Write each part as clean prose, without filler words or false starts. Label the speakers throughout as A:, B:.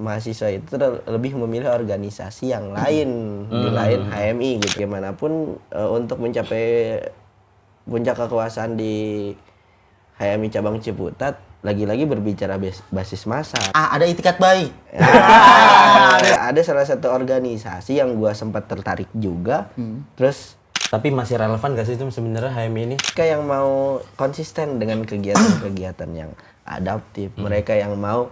A: mahasiswa itu lebih memilih organisasi yang lain di lain HMI gitu. Bagaimanapun untuk mencapai puncak kekuasaan di HMI cabang Ciputat, lagi-lagi berbicara basis massa.
B: Ada itikat baik.
A: Ada salah satu organisasi yang gua sempat tertarik juga. Terus
C: Tapi masih relevan gak sih itu sebenarnya HMI ini?
A: mereka yang mau konsisten dengan kegiatan-kegiatan yang adaptif, mereka yang mau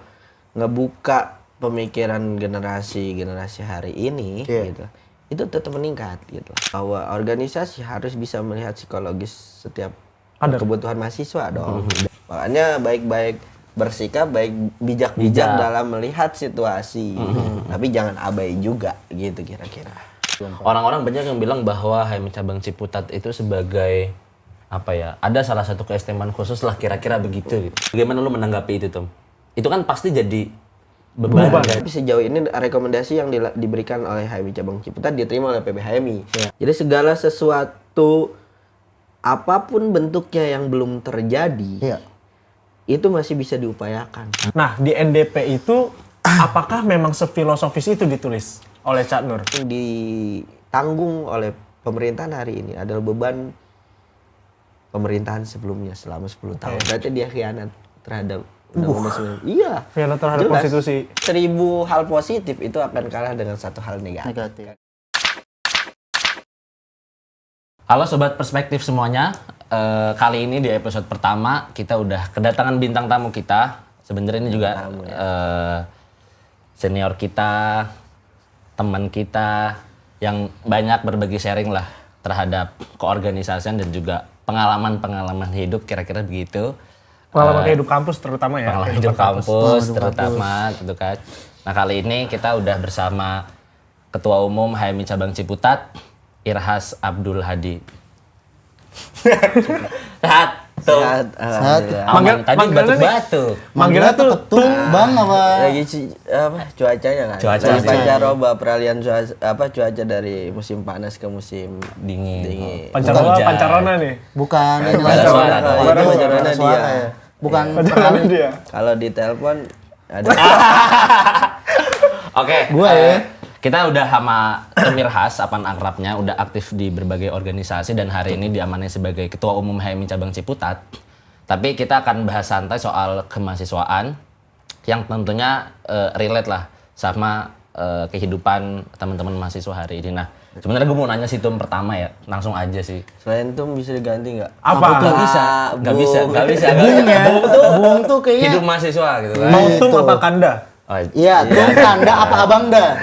A: ngebuka pemikiran generasi hari ini, gitu, itu tetap meningkat, gitu. Bahwa organisasi harus bisa melihat psikologis setiap kebutuhan mahasiswa dong. Makanya baik-baik bersikap, baik bijak-bijak dalam melihat situasi, tapi jangan abai juga, gitu kira-kira.
C: Orang-orang banyak yang bilang bahwa HMI cabang Ciputat itu sebagai apa ya? Ada salah satu keistimewaan khusus lah kira-kira begitu gitu. Bagaimana lu menanggapi itu, Tom? Itu kan pasti jadi beban.
A: Tapi sejauh ini rekomendasi yang diberikan oleh HMI cabang Ciputat diterima oleh PBHMI. Jadi segala sesuatu apapun bentuknya yang belum terjadi, itu masih bisa diupayakan.
D: Nah, di NDP itu apakah memang sefilosofis itu ditulis oleh Cak Nur?
A: Yang ditanggung oleh pemerintahan hari ini adalah beban pemerintahan sebelumnya selama 10 tahun. Berarti dia khianat terhadap undang-undang. Iya.
D: Khianat terhadap
A: Jelas.
D: konstitusi.
A: 1000 hal positif itu akan kalah dengan satu hal negatif.
C: Halo Sobat Perspektif semuanya, kali ini di episode pertama kita udah kedatangan bintang tamu kita. Sebenarnya ini juga senior kita, teman kita yang banyak berbagi sharing lah terhadap keorganisasian dan juga pengalaman-pengalaman hidup kira-kira begitu.
D: Pengalaman hidup kampus terutama ya.
C: Pengalaman hidup kampus terutama gitu kan. Nah kali ini kita udah bersama Ketua Umum HMI Cabang Ciputat, Irhas Abdul Hadi. Sehat. Aman. Tadi batuk-batuk.
D: Manggilnya tuh
B: Ketum bang apa?
A: Lagi cuacanya kan.
C: Cuaca
A: Lagi
C: sih.
A: pancaroba peralihan cuaca dari musim panas ke musim
C: Dingin.
D: Pancarona nih.
B: Bukan ini
C: Pancarona.
A: Pancarona dia.
B: Bukan
D: Pancarona dia.
A: Kalau di telepon ada
C: Oke.
B: Gua ya.
C: Kita udah sama Irhas, apaan akrabnya, udah aktif di berbagai organisasi dan hari ini diamanai sebagai Ketua Umum HMI Cabang Ciputat. Tapi kita akan bahas santai soal kemahasiswaan yang tentunya relate lah sama kehidupan teman-teman mahasiswa hari ini. Nah, sebenarnya gue mau nanya sih Tom pertama ya, langsung aja sih.
A: selain itu bisa diganti nggak?
D: Apa?
C: Gak bisa.
B: Bung tuh kayaknya.
C: Hidup mahasiswa gitu kan.
D: Mau tum apa kanda?
C: Oh,
B: Iya, tum kanda apa abang dah?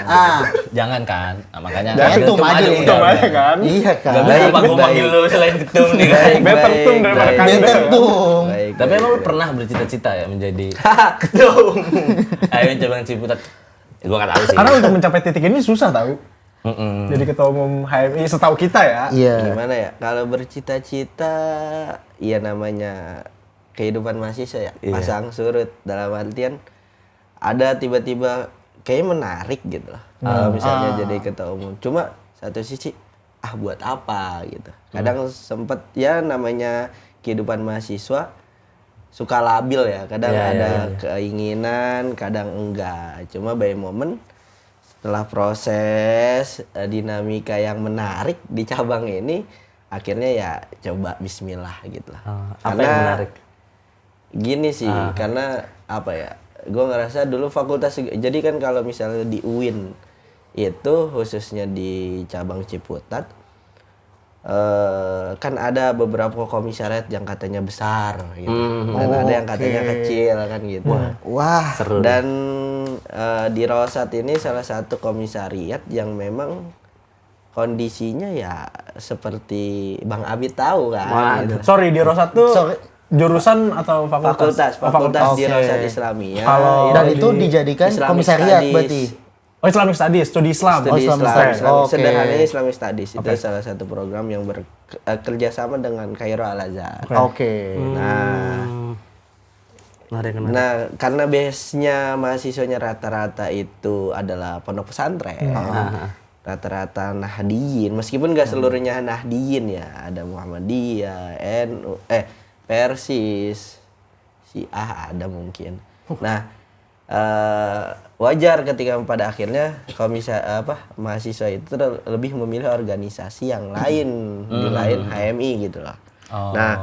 C: jangan kan. Nah, makanya
B: Jangan tum aja nih.
D: Tum aja kan.
B: Iya
C: Gak
B: kan.
C: bisa apa gue manggil lu selain ketum nih kan.
D: Better tum daripada kanda.
B: Better tum.
A: Baik.
C: Tapi emang lu pernah bercita-cita ya menjadi ketua umum HMI Cabang Ciputat? Gue gak tahu sih.
D: Karena untuk mencapai titik ini susah tahu. Jadi ketua umum HMI setahu kita ya.
B: Iya.
A: Gimana ya? Kalau bercita-cita, ya namanya kehidupan mahasiswa ya. Pasang surut dalam artian ada tiba-tiba kayaknya menarik gitu loh. Kalau misalnya jadi ketua umum. Cuma satu sisi, buat apa gitu. Kadang sempet ya namanya kehidupan mahasiswa suka labil ya. Kadang ada keinginan, kadang enggak. Cuma by moment setelah proses dinamika yang menarik di cabang ini, akhirnya ya coba bismillah gitu lah.
C: Apa yang menarik?
A: Gini sih, karena apa ya, gue ngerasa dulu fakultas, jadi kan kalau misalnya di UIN itu khususnya di cabang Ciputat, kan ada beberapa komisariat yang katanya besar gitu, dan ada yang katanya kecil kan gitu.
B: Wah.
C: Seru.
A: Dan di Rosat ini salah satu komisariat yang memang kondisinya ya seperti Bang Abid tahu kan. Gitu.
D: Sorry, di Rosat tuh jurusan atau fakultas?
A: Fakultas di
B: Oke.
A: Rosat Islamiyah.
D: Kalau
B: Dan itu dijadikan
A: Islamic
B: komisariat
A: Studies.
B: berarti.
D: Oh, Islamic Studies, studi Islam.
A: Studi
B: Islam. Oke.
A: Sederhananya Islamic Studies itu salah satu program yang bekerjasama dengan Kairo Al Azhar.
B: Oke.
A: Nah, karena base-nya mahasiswanya rata-rata itu adalah pondok pesantren. Rata-rata Nahdiyin, meskipun nggak seluruhnya Nahdiyin ya, ada Muhammadiyah, NU, Persis, Syiah ada mungkin. Nah, wajar ketika pada akhirnya mahasiswa itu lebih memilih organisasi yang lain di lain HMI gitu loh. Nah,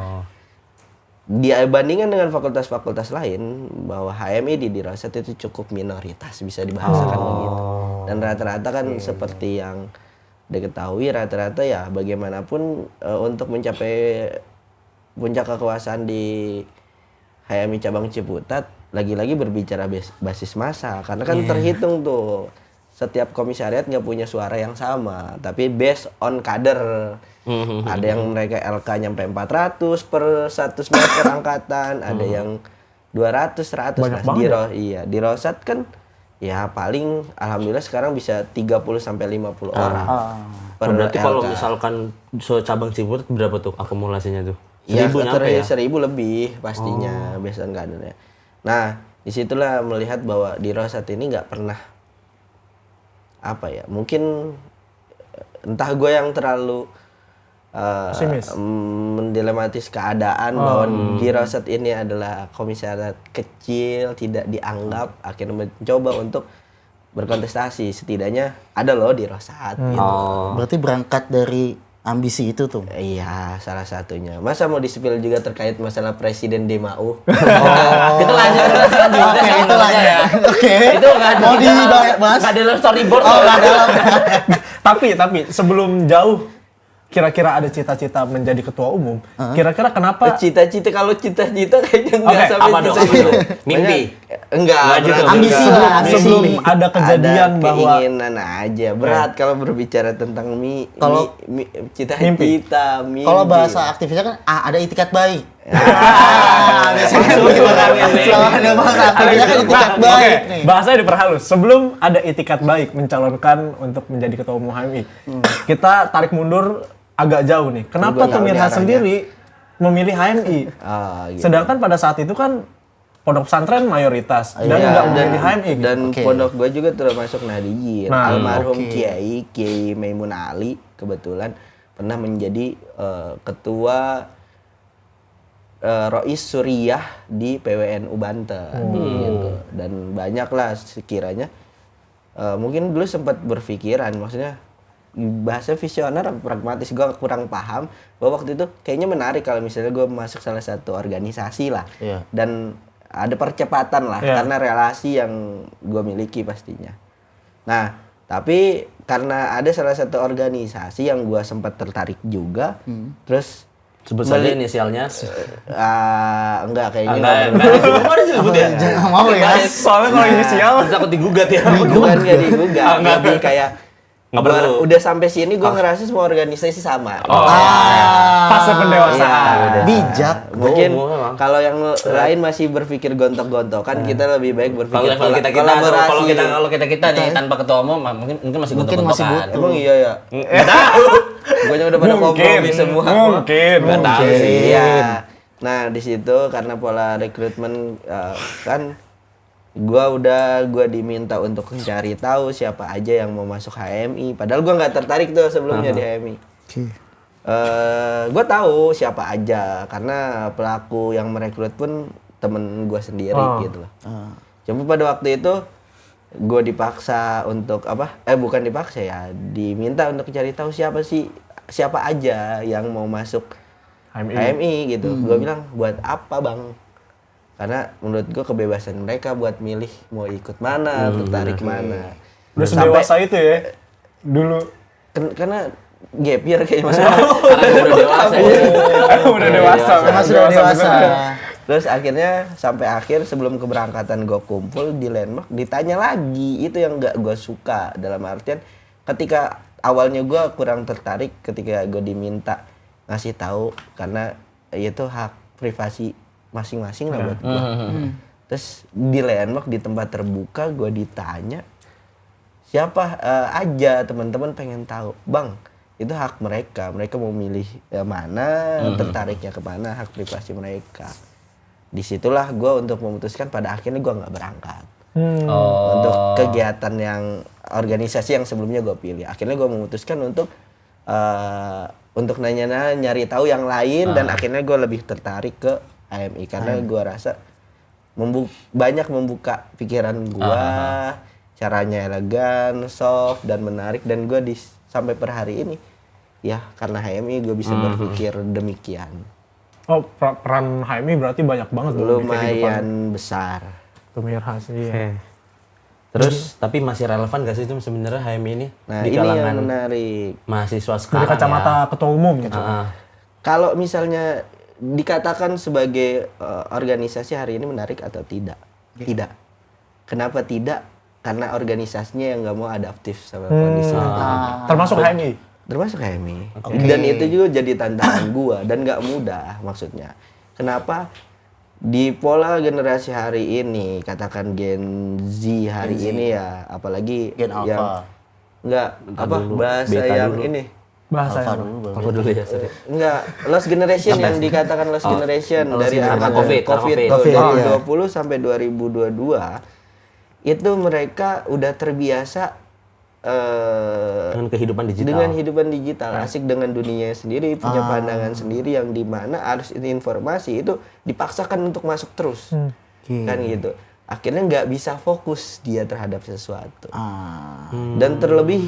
A: dibandingkan dengan fakultas-fakultas lain bahwa HMI di Dirasat itu cukup minoritas bisa dibahasakan begitu. Dan rata-rata kan seperti yang diketahui rata-rata ya bagaimanapun untuk mencapai puncak kekuasaan di HMI cabang Ciputat lagi-lagi berbicara basis massa karena kan terhitung tuh setiap komisariat nggak punya suara yang sama tapi based on kader. Ada yang mereka LK nyampe 400 per 100 meter angkatan, ada yang 200 100
D: Banyak banget
A: di Rosat kan ya paling alhamdulillah sekarang bisa 30 sampai 50 orang per
C: Berarti kalau
A: LK.
C: misalkan cabang Ciputat berapa tuh akumulasinya tuh?
A: Iya,
C: 1000 nyampe ya?
A: 1000 lebih pastinya based on kadernya. Nah, disitulah melihat bahwa di Rosat ini nggak pernah mungkin entah gue yang terlalu mendilematis keadaan bahwa di Rosat ini adalah komisariat kecil, tidak dianggap, akhirnya mencoba untuk berkontestasi. Setidaknya ada loh di Rosat gitu.
B: Berarti berangkat dari ambisi itu tuh.
A: Iya, salah satunya. Masa mau di-spill juga terkait masalah Presiden DMAU?
C: Kita lanjut juga
B: Itu lah ya. Oke.
C: Itu nggak
B: Mau dibahas?
C: nggak di dalam storyboard.
B: Nggak dalam.
D: Tapi sebelum jauh kira-kira ada cita-cita menjadi ketua umum. Kira-kira kenapa
A: Cita-cita kayaknya enggak
D: Oke,
A: sampai
C: apa dong?
A: cita-cita.
C: Mimpi?
A: Enggak,
C: gitu.
A: berat.
B: Ambisi
A: Enggak.
B: lah, ambisi.
D: sebelum ada kejadian
A: Ada
D: bahwa
A: keinginan aja. Berat kalau berbicara tentang
B: Kalau-
A: cita-cita, mimpi.
B: Kalau bahasa aktivisnya kan ada itikat baik. Ada bahasa aktivisnya kan itikat baik nih.
D: bahasanya diperhalus. Sebelum ada itikat baik mencalonkan untuk menjadi ketua umum HMI, kita tarik mundur agak jauh nih. Kenapa
A: Gua tahu
D: Tumirha
A: nih
D: sendiri memilih HMI?
A: Gitu.
D: Sedangkan pada saat itu kan pondok pesantren mayoritas dan
A: Iya,
D: nggak memilih HMI. Gitu.
A: Dan
B: Oke.
A: pondok gue juga termasuk Nahdiyin.
D: Nah,
A: Almarhum
B: oke.
A: Kiai Maimun Ali kebetulan pernah menjadi ketua Rois Suriyah di PWNU Banten gitu. Dan banyaklah sekiranya mungkin dulu sempat berpikiran, maksudnya bahasa visioner pragmatis gue kurang paham bahwa waktu itu kayaknya menarik kalau misalnya gue masuk salah satu organisasi lah.
B: Iya.
A: Dan ada percepatan lah
D: Iya.
A: karena relasi yang gue miliki pastinya. Nah, tapi karena ada salah satu organisasi yang gue sempat tertarik juga, terus
C: Sebut saja inisialnya.
A: enggak kayaknya
C: Enggak disebut ya?
B: Jangan mau ya.
D: Soalnya kalau inisial
C: Takut digugat ya.
A: bukan gak digugat,
C: enggak.
A: lebih kayak
C: Nggak perlu.
A: udah sampai sini gue ngerasa semua organisasi sama.
D: fase pendewasaan.
A: Iya,
B: Bijak.
A: Mungkin
C: Oh, memang.
A: kalau yang lain masih berpikir gontok-gontokan, kita lebih baik berpikir
C: Kalau kita
A: kolaborasi.
C: kalau kita nih tanpa ketua umum mungkin masih
B: Mungkin masih
C: gontok-gontokan.
A: Emang iya ya?
C: Nggak tahu.
A: Gue udah pada kompromi semua.
D: Mungkin.
C: Nggak tahu sih.
A: Iya. Nah, di situ karena pola rekrutmen kan gua diminta untuk mencari tahu siapa aja yang mau masuk HMI. Padahal gua nggak tertarik tuh sebelumnya di HMI.
B: Oke.
A: Gue tahu siapa aja karena pelaku yang merekrut pun temen gue sendiri gitu loh. Cuma pada waktu itu gue dipaksa untuk bukan dipaksa ya, diminta untuk cari tahu siapa aja yang mau masuk HMI gitu. Gue bilang buat apa bang? Karena menurut gue kebebasan mereka buat milih mau ikut mana, tertarik mana.
D: Udah sedewasa itu ya dulu.
A: Karena gap year kayaknya mas.
C: Karena udah dewasa.
D: Udah dewasa.
B: Mas sudah dewasa.
A: Terus akhirnya sampai akhir sebelum keberangkatan gue kumpul di landmark ditanya lagi, itu yang gak gue suka, dalam artian ketika awalnya gue kurang tertarik ketika gue diminta ngasih tahu karena itu hak privasi masing-masing lah buat gue. Terus di landmark di tempat terbuka gue ditanya siapa aja, teman-teman pengen tahu bang, itu hak mereka mau milih mana, tertariknya kemana, hak privasi mereka. Disitulah gue untuk memutuskan pada akhirnya gue nggak berangkat untuk kegiatan yang organisasi yang sebelumnya gue pilih. Akhirnya gue memutuskan untuk nyari tahu yang lain dan akhirnya gue lebih tertarik ke HMI karena gue rasa banyak membuka pikiran gua, caranya elegan, soft dan menarik, dan gua sampai per hari ini ya karena HMI gue bisa berpikir demikian.
D: Oh, peran HMI berarti banyak banget dong di kehidupan
A: Lumayan besar.
D: Pemirhas, iya.
C: Terus tapi masih relevan gak sih itu sebenarnya HMI ini
A: Nah,
C: di
A: ini
C: kalangan
A: yang menarik.
C: mahasiswa
D: Dari
C: sekarang
D: kacamata
C: ya?
D: ketua umum gitu.
A: Kalau misalnya dikatakan sebagai organisasi hari ini menarik atau tidak? Tidak. Kenapa tidak? Karena organisasinya yang nggak mau adaptif sama kondisi.
D: Termasuk HMI.
A: Termasuk HMI. Dan itu juga jadi tantangan gua dan nggak mudah maksudnya. Kenapa? Di pola generasi hari ini, katakan Gen Z hari ini ya, apalagi
B: Gen
A: yang
B: Alpha.
A: nggak apa bahasa
C: Beta
A: yang
C: dulu.
A: ini.
D: Bahasa
B: Alpha
D: yang
B: dulu baru.
C: Apa dulu ya? Sorry.
A: Enggak, lost generation yang dikatakan lost generation dari
C: karena
A: angkatan
C: COVID,
A: COVID,
B: iya.
A: 2020 sampai 2022 itu mereka udah terbiasa
C: Dengan kehidupan digital.
A: dengan hidupan digital, asik dengan dunianya sendiri, punya pandangan sendiri yang dimana arus informasi itu dipaksakan untuk masuk terus, kan gitu. Akhirnya nggak bisa fokus dia terhadap sesuatu. Dan terlebih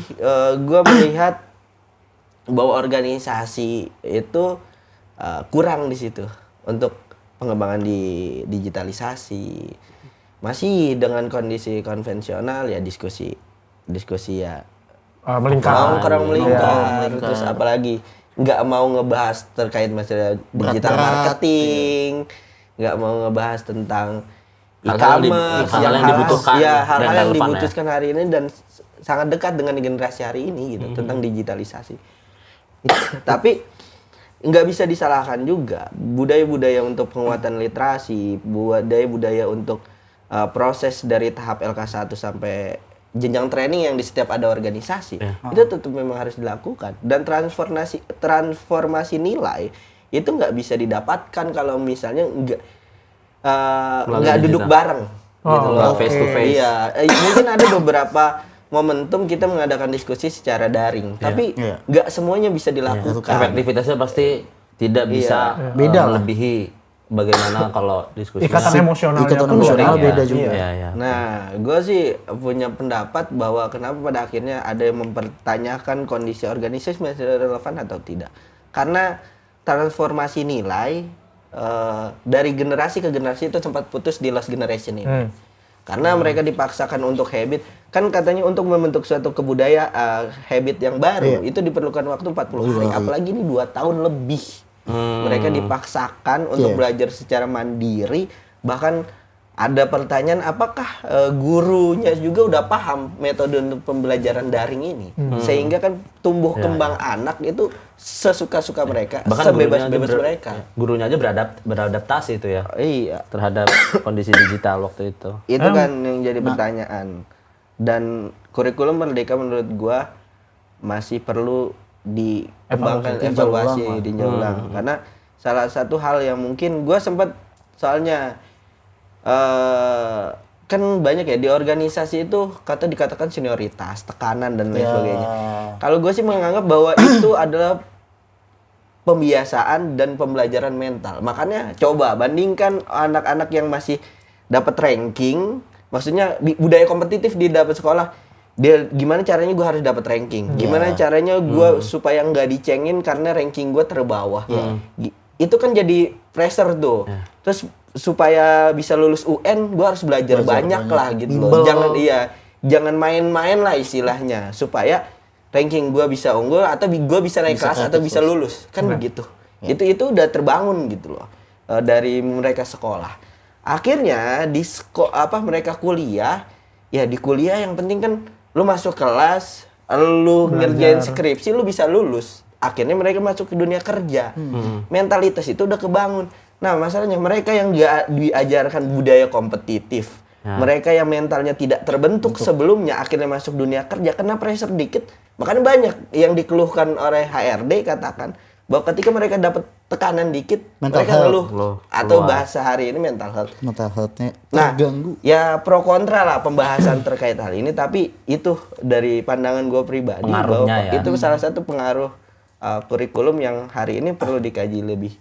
A: gue melihat bahwa organisasi itu kurang di situ untuk pengembangan di digitalisasi. Masih dengan kondisi konvensional ya diskusi ya
D: melingkar.
A: nongkrong melingkar. Terus apalagi nggak mau ngebahas terkait masalah digital marketing, nggak mau ngebahas tentang e-commerce,
C: hal-hal yang dibutuhkan
A: ya
C: dan
A: hal-hal yang
C: relevan ya.
A: dibutuhkan hari ini dan sangat dekat dengan generasi hari ini gitu tentang digitalisasi. Tapi nggak bisa disalahkan juga budaya-budaya untuk penguatan literasi, budaya-budaya untuk proses dari tahap LK1 sampai jenjang training yang di setiap ada organisasi itu tetap memang harus dilakukan, dan transformasi nilai itu nggak bisa didapatkan kalau misalnya nggak duduk bareng gitu loh,
C: face to face.
A: Iya, mungkin ada beberapa momentum kita mengadakan diskusi secara daring, tapi nggak semuanya bisa dilakukan.
C: Efektivitasnya pasti tidak bisa
B: Beda lah.
C: melebihi bagaimana kalau diskusi.
D: Ikatan emosionalnya
B: Ikatan
D: pun
B: emosional
D: beda.
B: beda juga.
C: Iya.
A: Nah, gue sih punya pendapat bahwa kenapa pada akhirnya ada yang mempertanyakan kondisi organisasi masih relevan atau tidak. Karena transformasi nilai dari generasi ke generasi itu sempat putus di lost generation ini. Karena mereka dipaksakan untuk habit. Kan katanya untuk membentuk suatu kebudayaan habit yang baru itu diperlukan waktu 40 hari. Apalagi ini 2 tahun lebih. Mereka dipaksakan untuk belajar secara mandiri, bahkan ada pertanyaan apakah gurunya juga udah paham metode untuk pembelajaran daring ini, sehingga kan tumbuh kembang anak itu sesuka-suka mereka,
C: Bahkan
A: sebebas-bebas mereka.
C: Gurunya aja beradaptasi itu ya
A: Iya,
C: terhadap kondisi digital waktu itu.
A: itu kan yang jadi pertanyaan. Dan kurikulum Merdeka menurut gua masih perlu dikembangkan, evaluasi, ditinjau ulang. Karena salah satu hal yang mungkin gue sempat, soalnya kan banyak ya di organisasi itu dikatakan senioritas, tekanan dan lain sebagainya. Kalau gue sih menganggap bahwa itu adalah pembiasaan dan pembelajaran mental. Makanya coba bandingkan anak-anak yang masih dapat ranking, maksudnya budaya kompetitif di dapat sekolah. Dia gimana caranya gue harus dapat ranking, gimana caranya gue supaya nggak dicengin karena ranking gue terbawah. Itu kan jadi pressure tuh. Terus supaya bisa lulus UN gue harus belajar banyak lah gitu loh. Jangan main-main lah istilahnya, supaya ranking gue bisa unggul atau gue bisa naik kelas atau bisa lulus, kan begitu. Itu udah terbangun gitu loh dari mereka sekolah. Akhirnya di mereka kuliah, ya di kuliah yang penting kan lu masuk kelas, lu ngerjain skripsi, lu bisa lulus. Akhirnya mereka masuk ke dunia kerja. Mentalitas itu udah kebangun. Nah, masalahnya mereka yang nggak diajarkan budaya kompetitif, mereka yang mentalnya tidak terbentuk sebelumnya, akhirnya masuk dunia kerja, kena pressure dikit. Makanya banyak yang dikeluhkan oleh HRD, katakan bahwa ketika mereka dapat tekanan dikit,
B: Mental
A: mereka ngeluh. Atau bahasa hari ini mental health.
B: Mental health-nya
A: Nah,
B: terganggu.
A: ya pro kontra lah pembahasan terkait hal ini, tapi itu dari pandangan gue pribadi bahwa
C: Pengaruhnya ya.
A: itu salah satu pengaruh kurikulum yang hari ini perlu dikaji lebih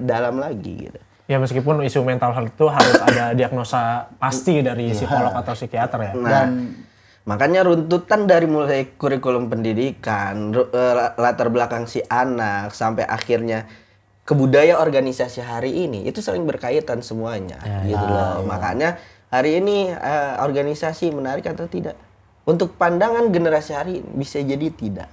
A: dalam lagi gitu.
D: Ya meskipun isu mental health itu harus ada diagnosa pasti dari psikolog atau psikiater ya.
A: Nah, makanya runtutan dari mulai kurikulum pendidikan, latar belakang si anak, sampai akhirnya ke budaya organisasi hari ini, itu saling berkaitan semuanya. Gitu loh. Makanya hari ini organisasi menarik atau tidak? Untuk pandangan generasi hari ini bisa jadi tidak.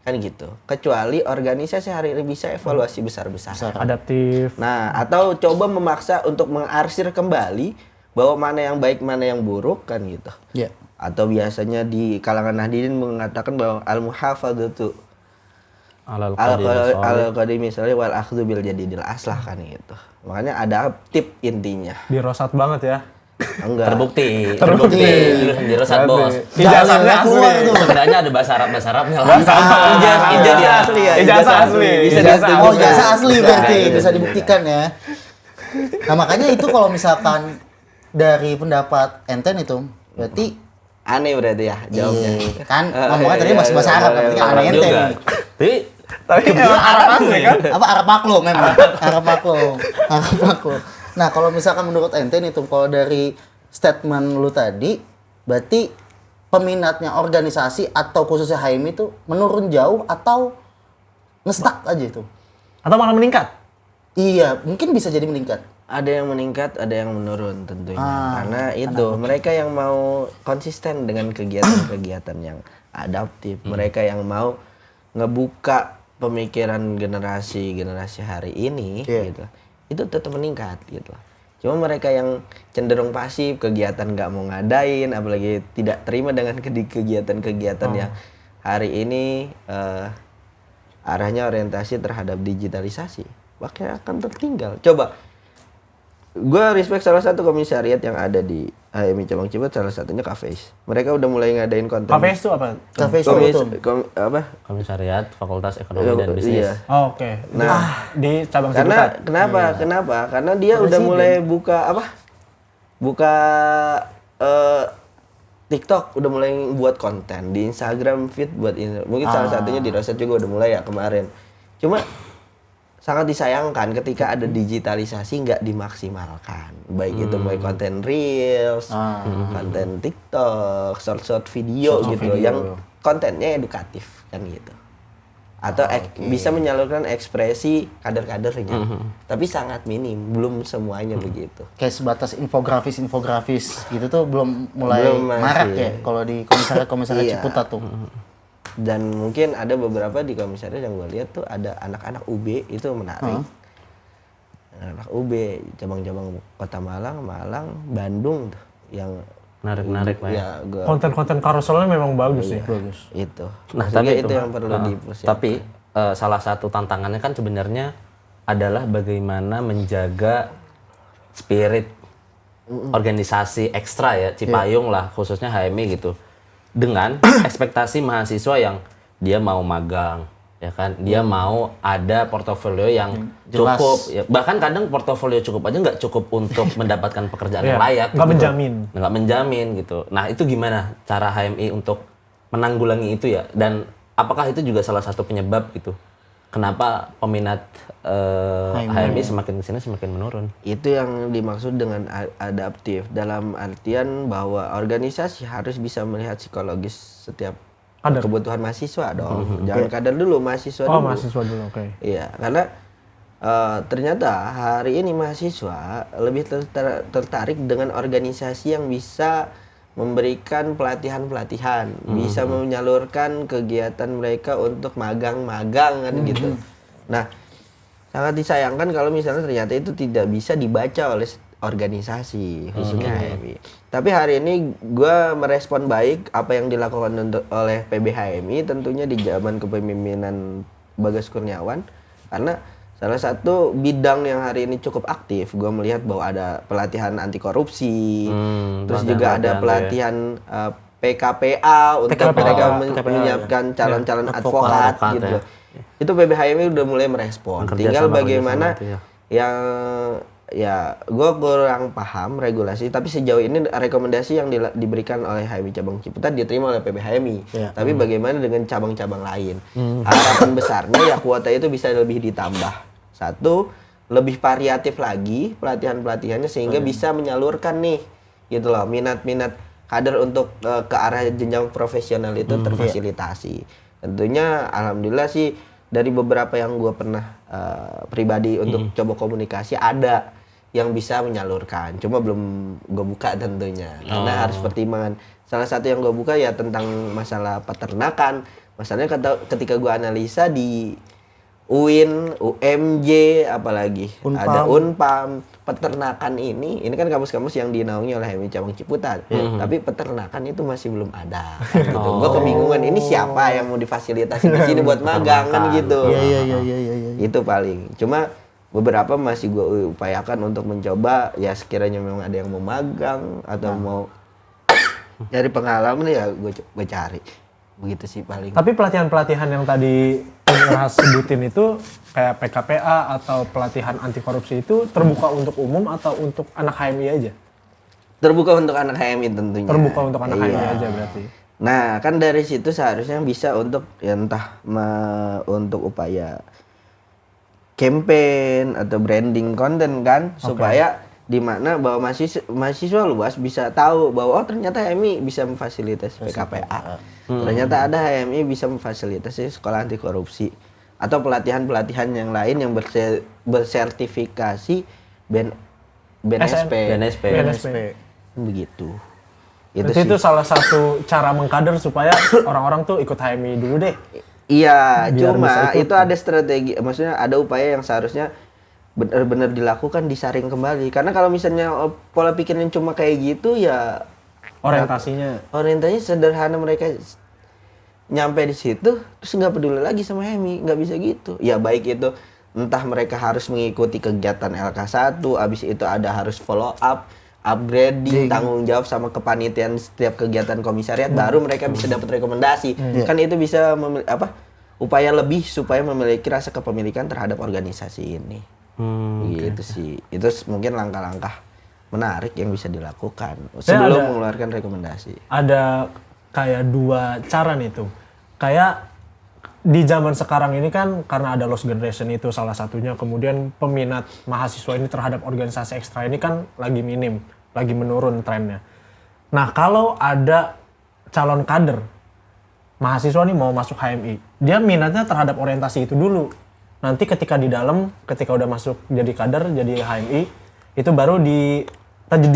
A: Kan gitu. Kecuali organisasi hari ini bisa evaluasi besar-besaran.
D: Adaptif.
A: Nah, atau coba memaksa untuk mengarsir kembali bahwa mana yang baik, mana yang buruk, kan gitu.
B: Iya.
A: Atau biasanya di kalangan Nahdliyin mengatakan bahwa al-muhafadzatu al-qadimi misalnya wal akhdhu bil jadidil aslah, kan gitu. Makanya ada tip intinya.
D: Dirosat banget ya.
A: Enggak.
C: Terbukti. Di Rosat, Bos.
D: Ijazahnya asli.
C: Sebenarnya ada bahasa Arabnya lah.
A: Ijazah asli ya.
D: Ijazah asli.
B: Ijazah asli berarti bisa dibuktikan ya. Nah makanya itu kalau misalkan dari pendapat Enten itu berarti
A: Aneh berarti ya jawabnya.
B: kan ngomongnya tadi masih bahasa Arab, berarti kan aneh Enten nih.
C: Tapi
D: Emang Arab asli kan?
B: Apa Arab maklum memang. Arab maklum. Nah, kalau misalkan menurut Enten itu kalau dari statement lu tadi berarti peminatnya organisasi atau khususnya HMI itu menurun jauh atau ngestak aja itu.
D: Atau malah meningkat?
B: Iya, mungkin bisa jadi meningkat.
A: Ada yang meningkat, ada yang menurun tentunya. Karena itu mereka yang mau konsisten dengan kegiatan-kegiatan yang adaptif, mereka yang mau ngebuka pemikiran generasi hari ini, gitu. Itu tetap meningkat gitu. Cuma mereka yang cenderung pasif, kegiatan nggak mau ngadain, apalagi tidak terima dengan kegiatan-kegiatan yang hari ini arahnya orientasi terhadap digitalisasi, makanya akan tertinggal. Coba, gue respect salah satu komisariat yang ada di HMI Cabang Ciputat, salah satunya Kafeis. Mereka udah mulai ngadain konten.
D: KPS itu apa?
B: Kafeis itu
C: Komisariat Fakultas Ekonomi dan Bisnis.
A: Iya.
D: Oh, oke.
A: Nah,
D: di cabang
A: Karena
D: Ciputat.
A: kenapa? Karena dia udah mulai buka TikTok, udah mulai buat konten di Instagram feed buat ini. Mungkin salah satunya di Roset juga udah mulai ya kemarin. Cuma sangat disayangkan ketika ada digitalisasi nggak dimaksimalkan, baik itu baik konten reels, konten TikTok, short video gitu, yang kontennya edukatif kan gitu, atau bisa menyalurkan ekspresi kader-kadernya, tapi sangat minim, belum semuanya begitu.
B: kayak sebatas infografis gitu tuh belum mulai
A: Belum masih.
B: marak ya kalau di komisariat
A: Iya.
B: Ciputat tuh.
A: Dan mungkin ada beberapa di komisariat yang gue lihat tuh ada anak-anak UB, itu menarik. Anak UB, cabang-cabang Kota Malang, Bandung tuh yang
C: Menarik Pak.
A: ya gua
D: Konten-konten karuselnya memang bagus sih.
B: Bagus.
A: itu.
C: Nah,
A: Maksudnya
C: tapi
A: itu yang perlu dipersiapkan.
C: Tapi salah satu tantangannya kan sebenarnya adalah bagaimana menjaga spirit organisasi ekstra ya, Cipayung lah, khususnya HMI gitu. Dengan ekspektasi mahasiswa yang dia mau magang, ya kan, dia mau ada portofolio yang
B: jelas.
C: cukup, ya, bahkan kadang portofolio cukup aja nggak cukup untuk mendapatkan pekerjaan yang layak,
D: Nggak
C: gitu.
D: menjamin.
C: Nggak menjamin gitu. Nah itu gimana cara HMI untuk menanggulangi itu ya, dan apakah itu juga salah satu penyebab gitu kenapa peminat HMI semakin kesini semakin menurun?
A: Itu yang dimaksud dengan adaptif, dalam artian bahwa organisasi harus bisa melihat psikologis setiap
D: Kader.
A: kebutuhan mahasiswa dong. Jangan kader dulu, mahasiswa
D: Oh,
A: dulu.
D: mahasiswa dulu, oke.
A: Iya, karena ternyata hari ini mahasiswa lebih tertarik dengan organisasi yang bisa memberikan pelatihan-pelatihan, bisa menyalurkan kegiatan mereka untuk magang-magang kan gitu. Nah, sangat disayangkan kalau misalnya ternyata itu tidak bisa dibaca oleh organisasi khususnya HMI. Tapi hari ini gue merespon baik apa yang dilakukan oleh PBHMI, tentunya di zaman kepemimpinan Bagas Kurniawan, karena salah satu bidang yang hari ini cukup aktif, gue melihat bahwa ada pelatihan anti korupsi, terus juga ada pelatihan PKPA untuk mereka menyiapkan calon-calon advokat gitu. Itu PBHMI udah mulai merespon. Tinggal bagaimana yang ya gue kurang paham regulasi, tapi sejauh ini rekomendasi yang diberikan oleh HMI Cabang Ciputat diterima oleh PBHMI. Tapi bagaimana dengan cabang-cabang lain? Harapan besarnya ya kuota itu bisa lebih ditambah. Satu, lebih variatif lagi pelatihan-pelatihannya sehingga bisa menyalurkan nih gitu loh minat-minat kader untuk ke arah jenjang profesional itu terfasilitasi. Tentunya alhamdulillah sih dari beberapa yang gue pernah pribadi untuk coba komunikasi ada yang bisa menyalurkan, cuma belum gue buka tentunya karena harus pertimbangan. Salah satu yang gue buka ya tentang masalah peternakan. Masalahnya ketika gue analisa di UIN, UMJ, apalagi ada Unpam, peternakan ini kan kampus-kampus yang dinaungi oleh HMI Cabang Ciputat, tapi peternakan itu masih belum ada. Kan gitu. Gue kebingungan ini siapa yang mau difasilitasi di sini buat magang kan gitu.
B: Iya.
A: Itu paling. Cuma beberapa masih gue upayakan untuk mencoba ya sekiranya memang ada yang mau magang atau mau cari pengalaman ya gue cari. Begitu sih paling.
D: Tapi pelatihan-pelatihan yang tadi Ras sebutin itu kayak PKPA atau pelatihan anti korupsi itu terbuka untuk umum atau untuk anak HMI aja?
A: Terbuka untuk anak HMI tentunya.
D: Terbuka untuk anak HMI aja berarti.
A: Nah, kan dari situ seharusnya bisa untuk ya entah untuk upaya campaign atau branding konten kan supaya di mana bahwa mahasiswa luas bisa tahu bahwa oh ternyata HMI bisa memfasilitasi PKPA. Ternyata ada HMI bisa memfasilitasi sekolah anti korupsi atau pelatihan-pelatihan yang lain yang bersertifikasi BNSP. Begitu.
D: Itu salah satu cara mengkader supaya orang-orang tuh ikut HMI dulu deh.
A: Iya,
D: Biar
A: cuma itu ada strategi, maksudnya ada upaya yang seharusnya benar-benar dilakukan, disaring kembali. Karena kalau misalnya pola pikirnya cuma kayak gitu ya
D: Orientasinya
A: sederhana, mereka nyampe di situ terus nggak peduli lagi sama HMI, nggak bisa gitu. Ya baik itu entah mereka harus mengikuti kegiatan LK1, abis itu ada harus follow up, upgrading, tanggung jawab sama kepanitiaan setiap kegiatan komisariat, baru mereka bisa dapat rekomendasi. Kan itu bisa upaya lebih supaya memiliki rasa kepemilikan terhadap organisasi ini. Gitu sih. Itu mungkin langkah-langkah menarik yang bisa dilakukan sebelum mengeluarkan rekomendasi.
D: ada kayak dua cara nih tuh. Kayak di zaman sekarang ini kan karena ada lost generation itu salah satunya, kemudian peminat mahasiswa ini terhadap organisasi ekstra ini kan lagi minim, lagi menurun trennya. Nah, kalau ada calon kader mahasiswa nih mau masuk HMI, dia minatnya terhadap orientasi itu dulu. Nanti ketika di dalam, ketika udah masuk jadi kader, jadi HMI, itu baru di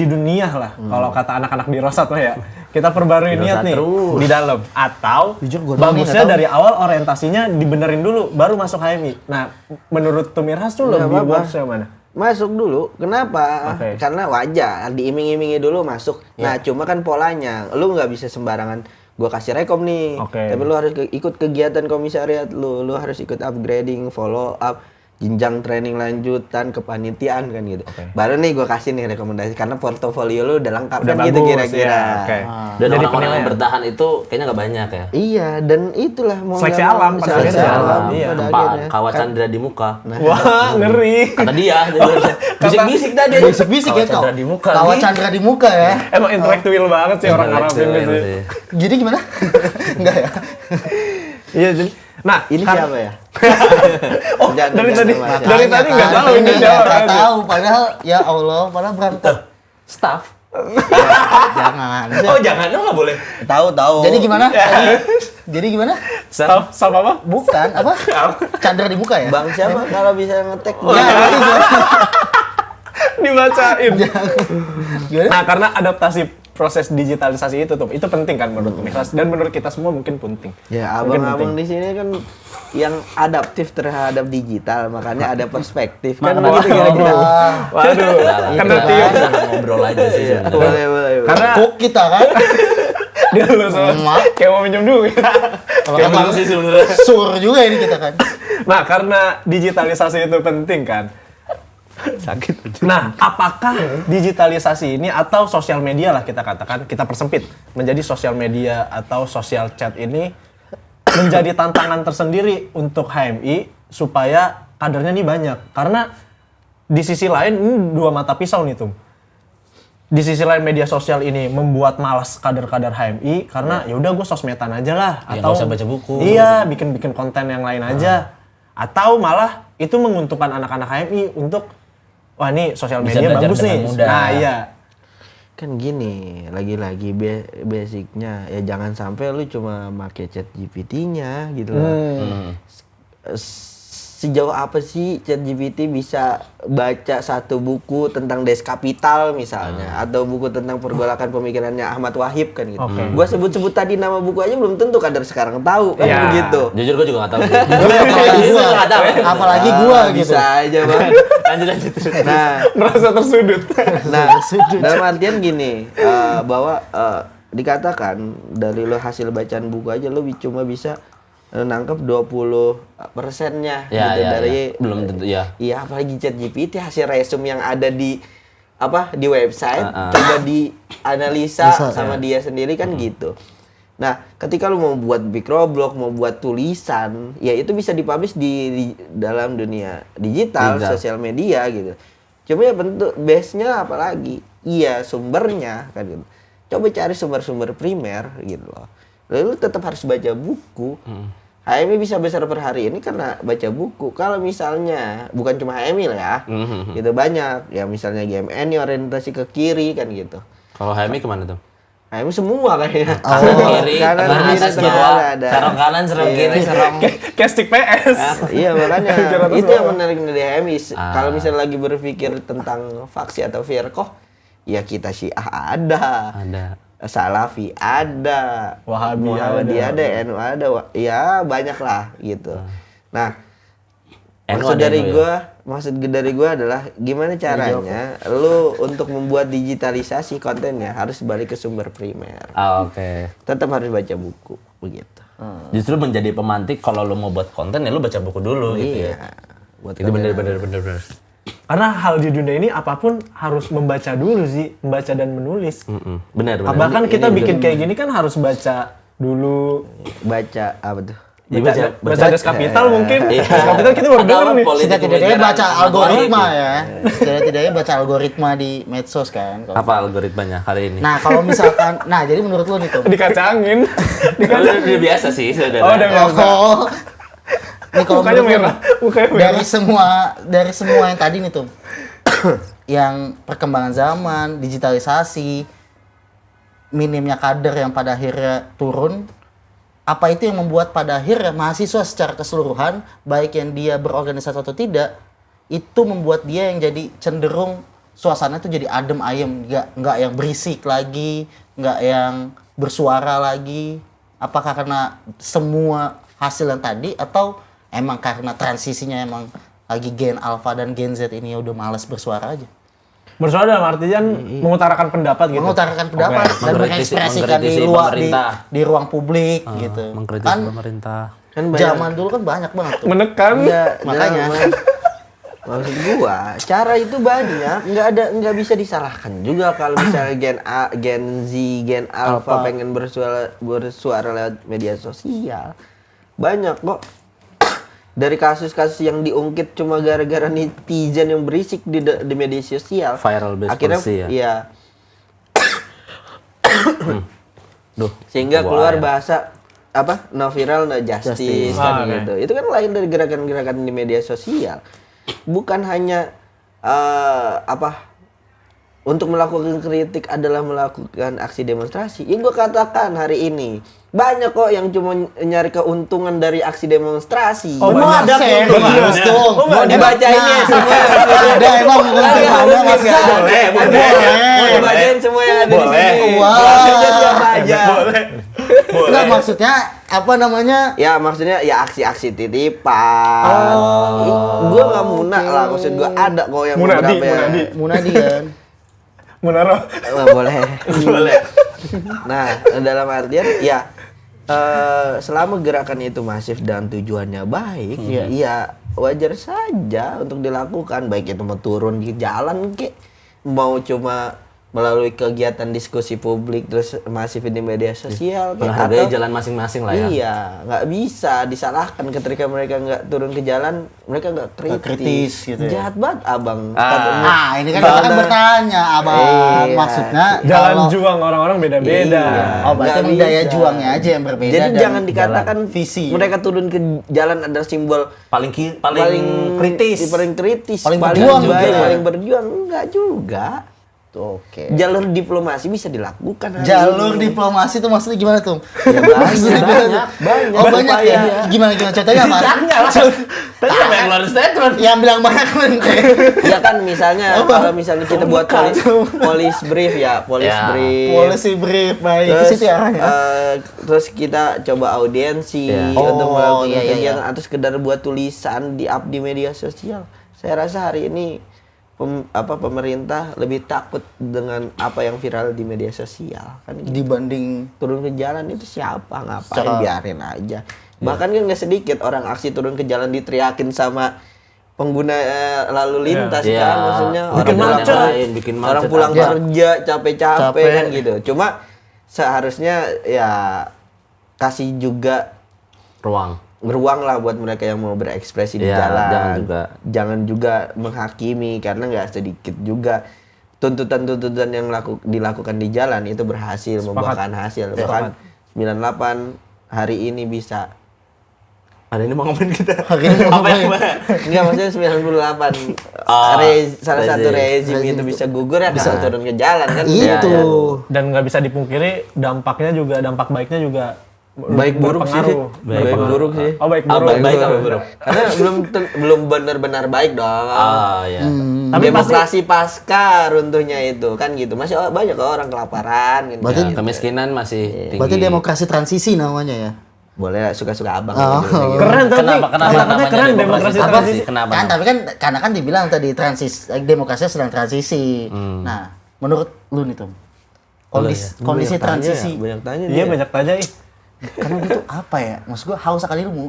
D: dunia lah, kalau kata anak-anak di Rosat lah ya. Kita perbarui niat nih di dalam. Atau bagusnya dari awal orientasinya dibenerin dulu, baru masuk HMI. Nah, menurut Tumirhas tuh lebih works yang mana?
A: Masuk dulu. Kenapa? Karena wajar, diiming-imingi dulu masuk. Nah, cuma kan polanya, lu nggak bisa sembarangan gua kasih rekom nih. Tapi lu harus ikut kegiatan komisariat lu harus ikut upgrading, follow up, jenjang training lanjutan, kepanitiaan kan gitu. Baru nih gue kasih nih rekomendasi karena portofolio lu udah lengkap
D: udah
A: kan
D: bagus,
A: gitu kira-kira.
C: Dan jadi orang yang bertahan itu kayaknya nggak banyak ya.
A: Iya, dan itulah mau
D: seleksi alam pada akhirnya.
C: Iya. Kawat Chandra di muka.
D: Wah, ngeri.
C: Kata dia. Bisik-bisik tadi.
B: Bisik-bisik ya kau. Kawat Chandra di muka ya.
D: Emang intelektual banget sih orang Arab ini sih.
B: Jadi gimana? Enggak ya?
D: Iya, jadi nah,
A: ini siapa ya?
D: Oh, dari tadi nggak tahu ini siapa.
B: Nggak tahu, padahal ya Allah, padahal berantem.
C: Staff.
B: Jangan.
C: Oh, jangan, nggak boleh.
A: Tahu.
B: Jadi gimana? Jadi gimana?
D: Staff sama apa?
B: Bukan, apa? Chandra di muka ya?
A: Bang siapa kalau bisa ngetek?
B: Jadi gimana?
D: Dibacain.
B: Gimana?
D: Nah, karena adaptasi proses digitalisasi itu tuh, itu penting kan menurut Tumirhas dan menurut kita semua mungkin penting.
A: Ya, abang-abang di sini kan yang adaptif terhadap digital, makanya ada perspektif kan begitu kira-kira.
D: Waduh, kena tiup.
C: Ngobrol aja sih.
A: Boleh.
D: Karena
B: Kok kita kan?
D: dia lu kayak mau minjem duit.
C: Kayak belum sih sebenarnya.
B: Sur juga ini kita kan.
D: Nah, karena digitalisasi itu penting kan.
C: Sakit.
D: Nah, apakah digitalisasi ini atau sosial media lah kita katakan, kita persempit menjadi sosial media atau sosial chat ini menjadi tantangan tersendiri untuk HMI supaya kadernya nih banyak. Karena di sisi lain ini dua mata pisau nih tuh. Di sisi lain media sosial ini membuat malas kader-kader HMI karena ya udah gue sosmedan aja lah
C: Ya,
D: atau
C: nggak usah baca buku.
D: Iya, bikin konten yang lain aja. Atau malah itu menguntungkan anak-anak HMI untuk wah nih sosial
C: Bisa
D: media
C: belajar
D: bagus nih.
C: dengan mudah.
D: Nah, iya.
A: Kan gini, lagi-lagi basicnya ya jangan sampai lu cuma pakai chat GPT-nya gitu loh. Sejauh apa sih ChatGPT bisa baca satu buku tentang Deskapital misalnya atau buku tentang pergolakan pemikirannya Ahmad Wahid kan gitu. Gua sebut-sebut tadi nama buku aja belum tentu kader sekarang tahu kan
D: Iya.
A: begitu.
C: Jujur gue juga nggak tahu.
B: Apalagi gua gitu.
A: Bisa aja bang.
C: Lanjut.
A: Nah,
D: Merasa tersudut.
A: nah dalam artian gini bahwa dikatakan dari lo hasil bacaan buku aja lo cuma bisa nangkep 20%-nya
C: Ya,
A: gitu
C: ya,
A: dari
C: ya. Belum tentu ya.
A: Iya, apalagi ChatGPT hasil resume yang ada di di website coba dianalisa sama dia sendiri kan gitu. Nah, ketika lu mau buat microblog, mau buat tulisan, ya itu bisa dipublish di dalam dunia digital, sosial media gitu. Cuma ya bentuk base-nya apalagi? Iya, sumbernya kan gitu. Coba cari sumber-sumber primer gitu loh. Lalu tetap harus baca buku. HMI bisa besar per hari ini karena baca buku. Kalau misalnya bukan cuma HMI lah ya, gitu banyak. Ya misalnya GMN ini orientasi ke kiri kan gitu.
C: Kalau HMI kemana tuh?
A: HMI semua kayaknya.
C: Kanan kiri,
A: kanan
C: tengah,
A: kiri,
C: atas,
A: tengah
C: bawah,
A: ada.
C: serong kanan, serong kiri, serong.
D: Kayak stick PS.
A: Iya makanya
D: Jalan
A: itu
D: semua.
A: yang menarik dari HMI. Kalau misalnya lagi berpikir tentang faksi atau firqah, ya kita Syiah ada. Salafi ada, Muhammadiyah ada, NU ada, ya banyak lah gitu. Nah, maksud dari gua adalah gimana caranya lu untuk membuat digitalisasi kontennya harus balik ke sumber primer.
C: Oke.
A: Tetap harus baca buku begitu.
C: Justru menjadi pemantik kalau lu mau buat konten ya lu baca buku dulu gitu ya.
A: Buat
C: Itu
A: konten.
C: bener.
D: Karena hal di dunia ini apapun harus membaca dulu sih, membaca dan menulis.
C: Bener.
D: Bahkan kita bikin kayak gini kan harus baca dulu.
A: Baca apa tuh?
C: Ya,
D: Baca Deskapital mungkin.
C: Iya.
D: Deskapital kita baru
C: Atau
D: denger nih.
C: politik
B: Setidak-tidaknya
C: pemikiran
B: baca
C: Ahmad
B: algoritma
C: Wahid.
B: ya. Setidak-tidaknya baca algoritma di medsos kan.
C: Apa algoritmanya hari ini?
B: Nah, kalau misalkan, jadi menurut lo nih tuh.
D: Dikacangin.
C: Udah biasa sih saudara.
D: Oh, udah biasa.
B: Oh. Nih kalau
D: Mukanya
B: menurut lo
D: merah,
B: nih,
D: mukanya merah.
B: dari semua yang tadi nih tuh. Yang perkembangan zaman, digitalisasi, minimnya kader yang pada akhirnya turun, apa itu yang membuat pada akhirnya mahasiswa secara keseluruhan, baik yang dia berorganisasi atau tidak, itu membuat dia yang jadi cenderung suasana itu jadi adem ayem, nggak yang berisik lagi, nggak yang bersuara lagi. Apakah karena semua hasil yang tadi atau emang karena transisinya emang lagi gen alpha dan gen Z ini udah malas bersuara aja?
D: Bersuara dalam artian mengutarakan pendapat gitu.
B: Mengutarakan pendapat dan mengekspresikan di luar di ruang publik gitu.
C: Mengkritisi
B: Kan
C: pemerintah.
A: Kan banyak.
B: zaman dulu kan banyak banget tuh.
D: Menekan.
B: Makanya.
A: Maksud gua, cara itu banyak, nggak bisa disalahkan juga kalau misalnya Gen Z, Gen Alpha pengen bersuara lewat media sosial. Banyak kok. Dari kasus-kasus yang diungkit cuma gara-gara netizen yang berisik di media sosial.
C: Viral based
A: Akhirnya
C: policy ya?
A: Iya.
C: Duh.
A: Sehingga
C: Wah,
A: keluar
C: ya.
A: bahasa no viral no justice kan
D: oke.
A: gitu. Itu kan lahir dari gerakan-gerakan di media sosial. Bukan hanya untuk melakukan kritik adalah melakukan aksi demonstrasi. Ya gue katakan hari ini banyak kok yang cuma nyari keuntungan dari aksi demonstrasi.
B: Oh,
A: Banyak.
B: ada kok. Harus dong.
A: Mau dibacain ya semua.
B: Ada emang keuntungannya
A: Boleh,
B: maksudnya.
A: Mau dibacain semua yang ada di sini.
B: Wah.
A: Aja siapa aja.
B: Enggak, maksudnya apa namanya?
A: Ya maksudnya ya aksi-aksi titipan. Gue nggak munak lah, maksud gue ada kok yang
D: Munadi,
A: beberapa yang-
B: Munadi kan.
D: Munaro.
A: Boleh. Nah, dalam artian ya selama gerakan itu masif dan tujuannya baik, ya wajar saja untuk dilakukan. Baik itu mau turun di jalan kek, mau cuma melalui kegiatan diskusi publik terus masif di media sosial kayak
C: Menghargai
A: atau-
C: jalan masing-masing lah ya.
A: Iya, nggak bisa disalahkan ketika mereka nggak turun ke jalan, mereka nggak kritis.
B: kritis gitu ya.
A: Jahat banget abang.
B: Ah, ini kan kita kan bertanya, Abang.
A: Iya.
B: Maksudnya
D: Jalan
B: kalau
D: juang orang-orang beda-beda.
A: Iya.
B: oh berarti
A: Nggak
B: emang daya
A: bisa.
B: juangnya aja yang berbeda.
A: Jadi
B: dan
A: jangan dikatakan
B: visi.
A: mereka turun ke jalan adalah simbol
C: Paling kritis.
A: paling kritis,
B: Paling berjuang
A: baik,
B: gitu ya.
A: paling berjuang enggak juga.
B: Oke.
A: Jalur diplomasi bisa dilakukan hari
B: Jalur
A: ini.
B: diplomasi itu maksudnya gimana tuh?
A: Ya,
B: Maksudnya
A: banyak.
B: Oh banyak ya? Gimana contohnya apa?
C: Tadi siapa yang ngeluarin statement?
B: Yang bilang banyak kan?
A: Ya kan misalnya kalau misalnya kita buat polis brief ya, polis
C: Ya.
A: brief.
B: Policy brief baik ke
A: Terus,
B: situ ya arahnya.
A: terus kita coba audiensi
C: Ya.
A: untuk
B: Oh,
A: melakukan
B: iya, iya,
A: kegiatan atau sekedar buat tulisan di up di media sosial. Saya rasa hari ini pemerintah lebih takut dengan apa yang viral di media sosial kan gitu.
B: Dibanding
A: Turun ke jalan itu siapa ngapain
B: Secara-
A: biarin aja. Bahkan kan nggak sedikit orang aksi turun ke jalan diteriakin sama pengguna lalu lintas
C: Iya.
A: kan maksudnya
C: Bikin
A: orang
C: macet.
A: pulang,
C: Bikin
A: orang
C: macet
A: pulang
C: aja.
A: kerja capek-capek
B: Capek.
A: kan gitu. Cuma seharusnya ya kasih juga
C: Ruang
A: lah buat mereka yang mau berekspresi di
C: Iya,
A: jalan.
C: jangan juga.
A: Menghakimi karena nggak sedikit juga tuntutan-tuntutan yang dilakukan di jalan itu berhasil membuahkan hasil. Bahkan 98 hari ini bisa.
C: Hari ini mau ngomongin kita.
B: Hari ini mau
C: Apa yang
B: ngomongin.
A: Enggak maksudnya 98 salah satu rezim itu bisa gugur ya bisa turun ke jalan kan.
B: itu.
D: Dan nggak bisa dipungkiri dampak baiknya juga
A: Baik buruk sih.
D: berpengaruh.
A: Baik buruk sih.
D: Oh baik
C: Ah,
D: buruk.
C: baik apa buruk?
A: Karena belum benar-benar baik dong.
C: Ah ya.
A: Tapi demokrasi pasca runtuhnya itu kan gitu. Masih banyak orang kelaparan gitu.
B: Berarti-
A: kan.
C: Kemiskinan masih tinggi.
B: Berarti demokrasi transisi namanya ya.
A: Boleh suka-suka abang.
B: Oh.
A: gitu.
D: Keren tapi
C: Kenapa
D: namanya keren demokrasi
B: Apa
D: transisi.
B: sih?
C: Kenapa?
B: Kan tapi kan karena kan dibilang tadi demokrasi sedang transisi. Nah, menurut lu nih Tom, kondisi
A: Banyak tanya
B: transisi,
A: ya, banyak tanya
D: Iya
A: dia.
D: banyak tanya ih.
B: karena itu apa ya? Maksud gua haus akan ilmu.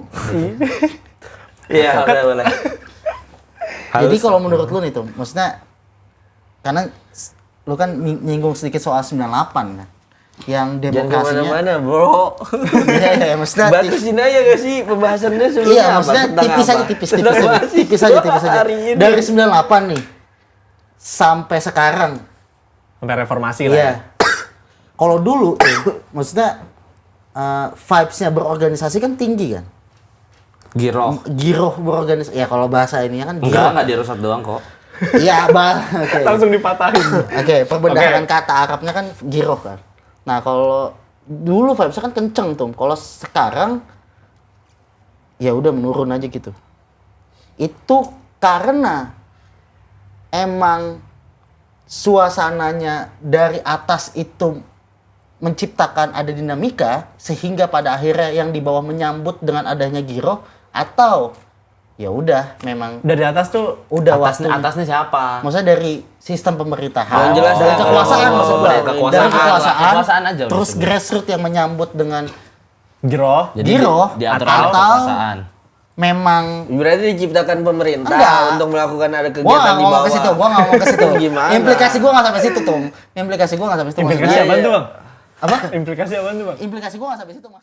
C: Iya, boleh.
B: Jadi kalau menurut lu nih Tom, maksudnya karena lu kan nyinggung sedikit soal 98 kan. Yang
A: Jangan
B: demokrasinya
A: kemana-mana bro.
B: Iya, maksudnya
A: Batasin aja gak sih pembahasannya sebelumnya
B: iya,
A: apa?
B: maksudnya
A: Tentang
B: tipis
A: apa?
B: aja, tipis
A: Tentang
B: aja.
A: masih
B: Tipis aja.
A: hari ini.
B: Dari 98 nih sampai sekarang.
D: Sampai reformasi lah.
B: Iya.
D: Ya.
B: Kalau dulu tuh, maksudnya vibes-nya berorganisasi kan tinggi kan.
C: Giroh.
B: Giroh berorganisasi. Ya kalau bahasa ininya kan
C: Enggak dirusat doang kok.
B: Iya, oke.
D: Langsung dipatahin.
B: Oke, perbendaharaan kata Arabnya kan giroh kan. Nah, kalau dulu vibes-nya kan kenceng tuh. Kalau sekarang ya udah menurun aja gitu. Itu karena emang suasananya dari atas itu menciptakan ada dinamika sehingga pada akhirnya yang di bawah menyambut dengan adanya giroh atau ya udah memang
D: Dari atas tuh
B: udah
C: Atasnya siapa?
B: maksudnya dari sistem pemerintahan
A: Yang jelas
B: dari
A: ya.
B: kekuasaan
C: Oh,
B: maksud gua
C: dari kekuasaan.
B: dari kekuasaan,
C: Kekuasaan aja udah
B: terus
C: sebenarnya.
B: grassroots yang menyambut dengan
D: giroh.
C: Jadi
B: giroh
C: diatur
B: atau
C: oleh kekuasaan.
B: memang
A: Berarti diciptakan pemerintah
B: Enggak.
A: untuk melakukan ada
B: gua
A: kegiatan
B: nggak
A: di
B: ngomong
A: bawah.
B: ke situ, gua nggak ngomong ke situ.
A: Gimana?
B: Implikasi gua nggak sampai situ tuh, implikasi gua nggak sampai situ.
D: Implikasi
B: Maksudnya-
D: apaan tuh bang?
B: apa?
D: Implikasi apaan tuh bang?
B: Implikasi gua nggak sampai situ mas.